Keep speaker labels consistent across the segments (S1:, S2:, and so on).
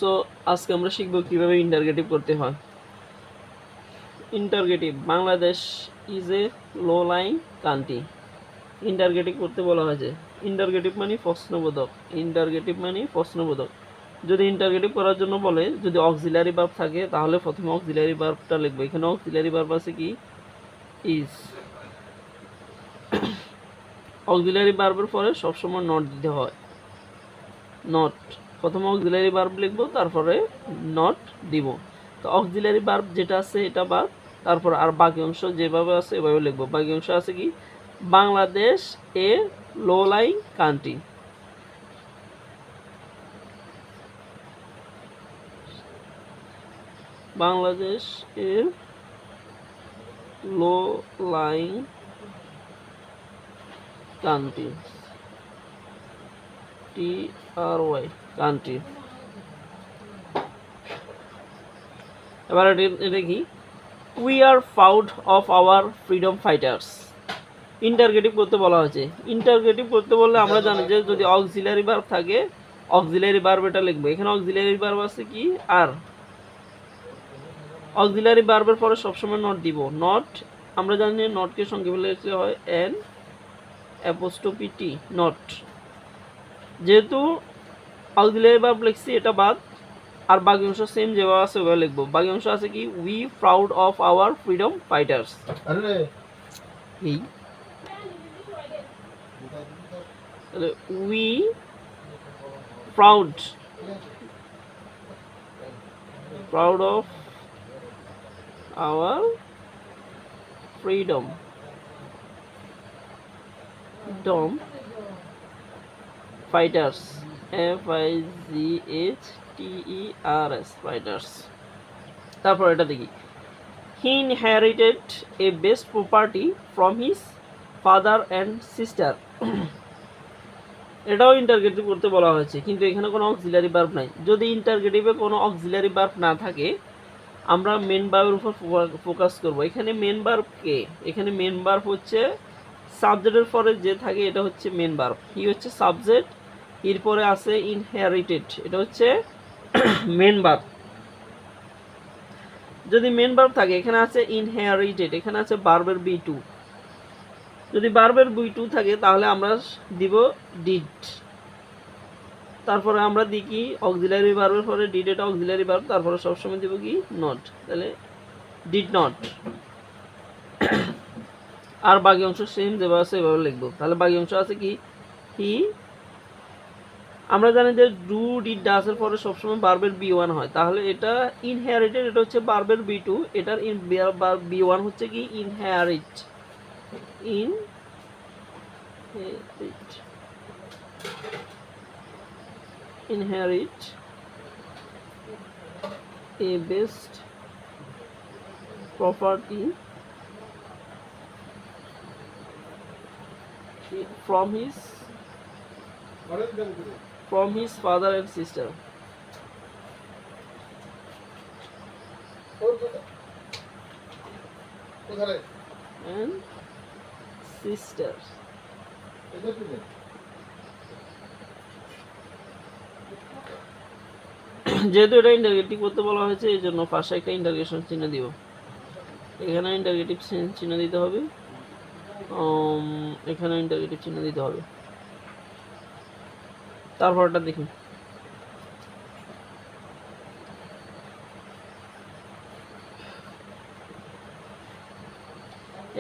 S1: So আজকে আমরা শিখব কিভাবে ইন্টারগেটিভ করতে হয়। Interrogative, Bangladesh is a low lying country. Interrogative করতে বলা হয়েছে। ইন্টারগেটিভ মানে প্রশ্নবোধক। ইন্টারগেটিভ মানে প্রশ্নবোধক। যদি ইন্টারগেটিভ করার জন্য বলে, যদি অক্সিলারি ভার্ব থাকে তাহলে প্রথমে অক্সিলারি ভার্বটা লিখবো। এখানে অক্সিলারি ভার্ব আছে কি? ইজ। অক্সিলারি ভার্বের পরে সবসময় নট দিতে হয়। নট, প্রথমে অক্সিলারি ভার্ব লিখবো, তারপরে নট দিব। তো অক্সিলারি ভার্ব যেটা আছে এটা বাদ, তারপর আর বাকি অংশ যেভাবে আছে এভাবে লিখবো। বাকি অংশ আছে কি? বাংলাদেশ এ লো লাইং কান্ট্রি। বাংলাদেশ এর low lying country, TRY country. এবার এটা কি? We are proud of our freedom fighters. Interrogative করতে বলা হয়েছে। ইন্টারগেটিভ করতে বললে আমরা জানি যে যদি অক্সিলারি ভার্ব থাকে, অক্সিলারি ভার্ব এটা লিখবো। এখানে অক্সিলারি ভার্ব আছে কি? আর। অক্সিলারি ভার্বের পরে সবসময় নট দিব। নট, আমরা জানি নটকে সংক্ষেপে লিখতে হয় এন অ্যাপোস্ট্রফি টি, নট। যেহেতু অক্সিলারি ভার্ব লিখছি এটা বাদ, আর বাকি অংশ সেম যেভাবে আছে ওভাবে লিখবো। বাকি অংশ আছে কি? We proud of our freedom fighters. এই তাহলে we proud of our freedom fighters, FIGHTERS fighters. তারপর এটা দেখি, he inherited a best property from his father and sister. এটাও ইন্টারগেটিভ করতে বলা হয়েছে, কিন্তু এখানে কোনো অক্সিলারি ভার্ব নাই। যদি ইন্টারগেটিভে কোনো অক্সিলারি ভার্ব না থাকে, আমরা মেন ভার্বের উপর ফোকাস করব। এখানে মেন ভার্ব কে? এখানে মেন ভার্ব হচ্ছে সাবজেক্টের পরে যে থাকে এটা হচ্ছে মেন ভার্ব। হি হচ্ছে সাবজেক্ট, এরপরে আছে ইনহেরিটেড, এটা হচ্ছে মেন ভার্ব। যদি মেন ভার্ব থাকে, এখানে আছে ইনহেরিটেড, এখানে আছে ভার্বের B2। যদি ভার্বের B2 থাকে তাহলে আমরা দিব ডিড। তারপরে আমরা দিই কি? অক্সিলারি ভার্বের পরে ডিড, এটা অক্সিলারি ভার্ব, তারপরে সবসময় দিব কি? নট। তাহলে ডিড নট। আর বাকি অংশ সেম যেভাবে আছে এভাবে লিখবো। তাহলে বাকি অংশ আছে কি? হি, আমরা জানি যে ডু ডিড ডাস এর পরে সবসময় ভার্বের B1 হয়, তাহলে এটা ইনহেরিটেড, এটা হচ্ছে ভার্বের B2, এটার B1 হচ্ছে কি? Inherit. Inherit A best property from his father and sister. And sisters. যেহেতু এটা ইন্টারগেটিভ করতে বলা হয়েছে, এই জন্য পাশে একটা ইন্টারগেশন চিহ্ন দিব। এখানে ইন্টারগেটিভ চিহ্ন দিতে হবে, এখানে ইন্টারগেটিভ চিহ্ন দিতে হবে। তারপরটা দেখুন,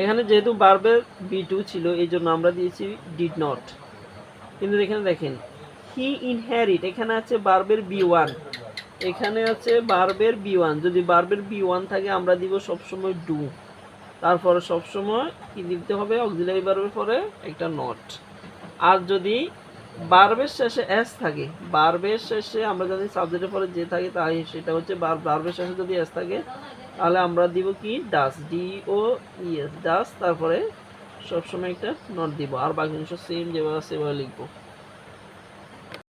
S1: এখানে যেহেতু ভার্বের B2 ছিল এই জন্য আমরা দিয়েছি ডিড নট। কিন্তু এখানে দেখেন হি ইনহেরিট, এখানে আছে ভার্বের B1, এখানে আছে ভার্বের B1। যদি ভার্বের B1 থাকে আমরা দিব সবসময় ডু, তারপরে সবসময় কি দিতে হবে? অক্সিলারি ভার্বের পরে একটা নট। আর যদি ভার্বের শেষে এস থাকে, ভার্বের শেষে আমরা যদি সাবজেক্টের পরে যে থাকে তাই সেটা হচ্ছে ভার্বের শেষে যদি এস থাকে তাহলে আমরা দিব কি? ডাস, DOES, ডাস, তারপরে সবসময় একটা নট দিব। আর বাকি অংশ সেম যেভাবে আছে সেভাবে লিখবো।